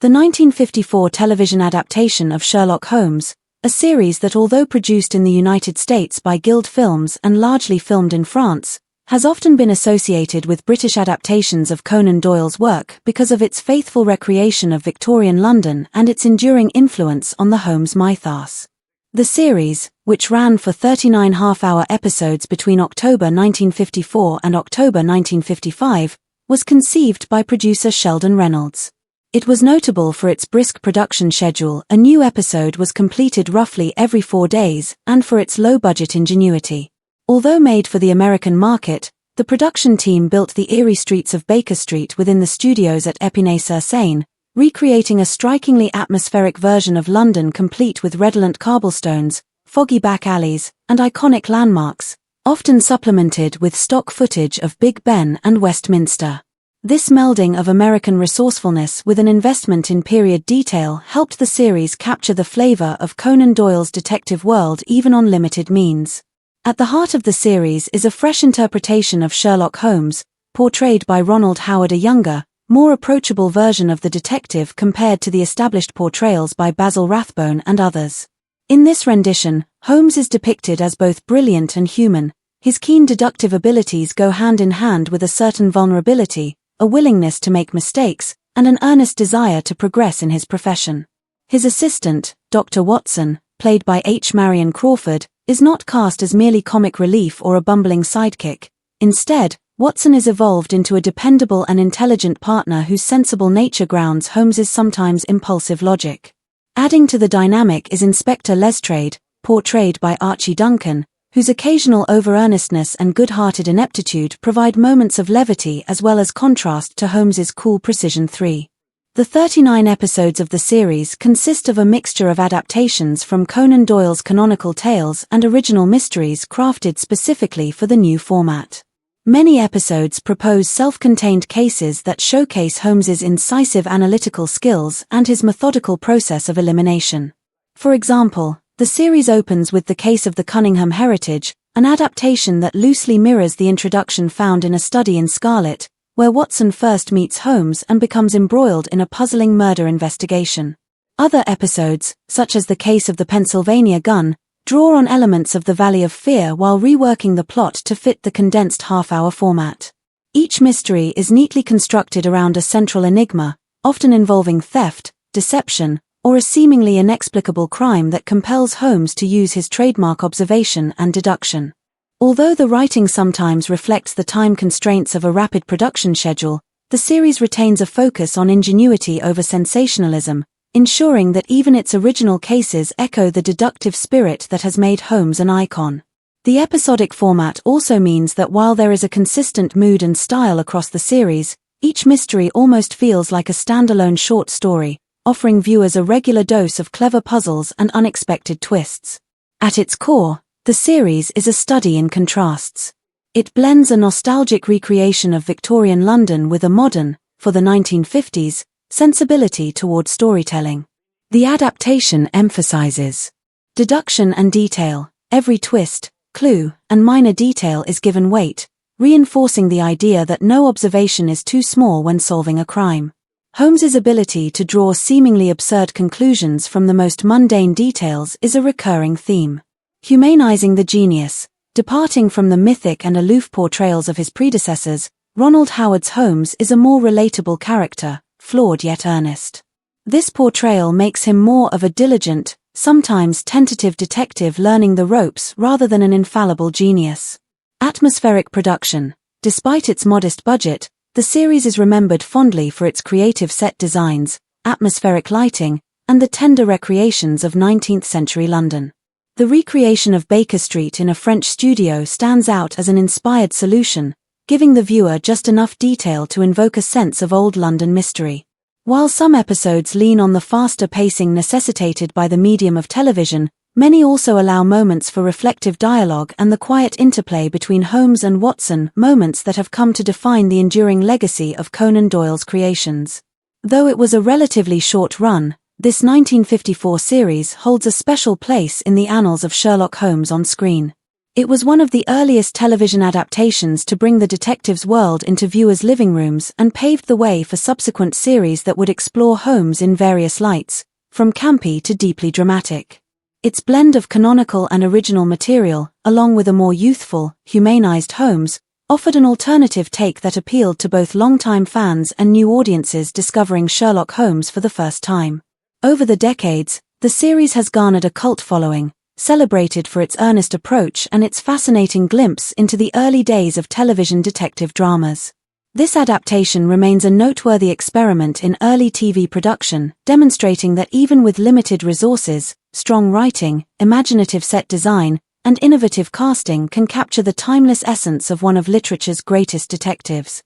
The 1954 television adaptation of Sherlock Holmes, a series that, although produced in the United States by Guild Films and largely filmed in France, has often been associated with British adaptations of Conan Doyle's work because of its faithful recreation of Victorian London and its enduring influence on the Holmes mythos. The series, which ran for 39 half-hour episodes between October 1954 and October 1955, was conceived by producer Sheldon Reynolds. It was notable for its brisk production schedule. A new episode was completed roughly every 4 days, and for its low-budget ingenuity. Although made for the American market, the production team built the eerie streets of Baker Street within the studios at Épinay-sur-Seine, recreating a strikingly atmospheric version of London complete with redolent cobblestones, foggy back alleys, and iconic landmarks, often supplemented with stock footage of Big Ben and Westminster. This melding of American resourcefulness with an investment in period detail helped the series capture the flavor of Conan Doyle's detective world even on limited means. At the heart of the series is a fresh interpretation of Sherlock Holmes, portrayed by Ronald Howard, a younger, more approachable version of the detective compared to the established portrayals by Basil Rathbone and others. In this rendition, Holmes is depicted as both brilliant and human. His keen deductive abilities go hand in hand with a certain vulnerability, a willingness to make mistakes, and an earnest desire to progress in his profession. His assistant, Dr. Watson, played by H. Marion Crawford, is not cast as merely comic relief or a bumbling sidekick. Instead, Watson is evolved into a dependable and intelligent partner whose sensible nature grounds Holmes's sometimes impulsive logic. Adding to the dynamic is Inspector Lestrade, portrayed by Archie Duncan, whose occasional over-earnestness and good-hearted ineptitude provide moments of levity as well as contrast to Holmes's cool precision. The 39 episodes of the series consist of a mixture of adaptations from Conan Doyle's canonical tales and original mysteries crafted specifically for the new format. Many episodes propose self-contained cases that showcase Holmes's incisive analytical skills and his methodical process of elimination. For example, the series opens with the case of the Cunningham heritage, an adaptation that loosely mirrors the introduction found in A Study in Scarlet, where Watson first meets Holmes and becomes embroiled in a puzzling murder investigation. Other episodes, such as the case of the Pennsylvania gun, draw on elements of the Valley of Fear while reworking the plot to fit the condensed half-hour format. Each mystery is neatly constructed around a central enigma, often involving theft, deception, or a seemingly inexplicable crime that compels Holmes to use his trademark observation and deduction. Although the writing sometimes reflects the time constraints of a rapid production schedule, the series retains a focus on ingenuity over sensationalism, ensuring that even its original cases echo the deductive spirit that has made Holmes an icon. The episodic format also means that while there is a consistent mood and style across the series, each mystery almost feels like a standalone short story, offering viewers a regular dose of clever puzzles and unexpected twists. At its core, the series is a study in contrasts. It blends a nostalgic recreation of Victorian London with a modern, for the 1950s, sensibility toward storytelling. The adaptation emphasizes deduction and detail. Every twist, clue, and minor detail is given weight, reinforcing the idea that no observation is too small when solving a crime. Holmes's ability to draw seemingly absurd conclusions from the most mundane details is a recurring theme. Humanizing the genius, departing from the mythic and aloof portrayals of his predecessors, Ronald Howard's Holmes is a more relatable character, flawed yet earnest. This portrayal makes him more of a diligent, sometimes tentative detective learning the ropes rather than an infallible genius. Atmospheric production. Despite its modest budget, the series is remembered fondly for its creative set designs, atmospheric lighting, and the tender recreations of 19th-century London. The recreation of Baker Street in a French studio stands out as an inspired solution, giving the viewer just enough detail to invoke a sense of old London mystery. While some episodes lean on the faster pacing necessitated by the medium of television, many also allow moments for reflective dialogue and the quiet interplay between Holmes and Watson, moments that have come to define the enduring legacy of Conan Doyle's creations. Though it was a relatively short run, this 1954 series holds a special place in the annals of Sherlock Holmes on screen. It was one of the earliest television adaptations to bring the detective's world into viewers' living rooms and paved the way for subsequent series that would explore Holmes in various lights, from campy to deeply dramatic. Its blend of canonical and original material, along with a more youthful, humanized Holmes, offered an alternative take that appealed to both longtime fans and new audiences discovering Sherlock Holmes for the first time. Over the decades, the series has garnered a cult following, celebrated for its earnest approach and its fascinating glimpse into the early days of television detective dramas. This adaptation remains a noteworthy experiment in early TV production, demonstrating that even with limited resources, strong writing, imaginative set design, and innovative casting can capture the timeless essence of one of literature's greatest detectives.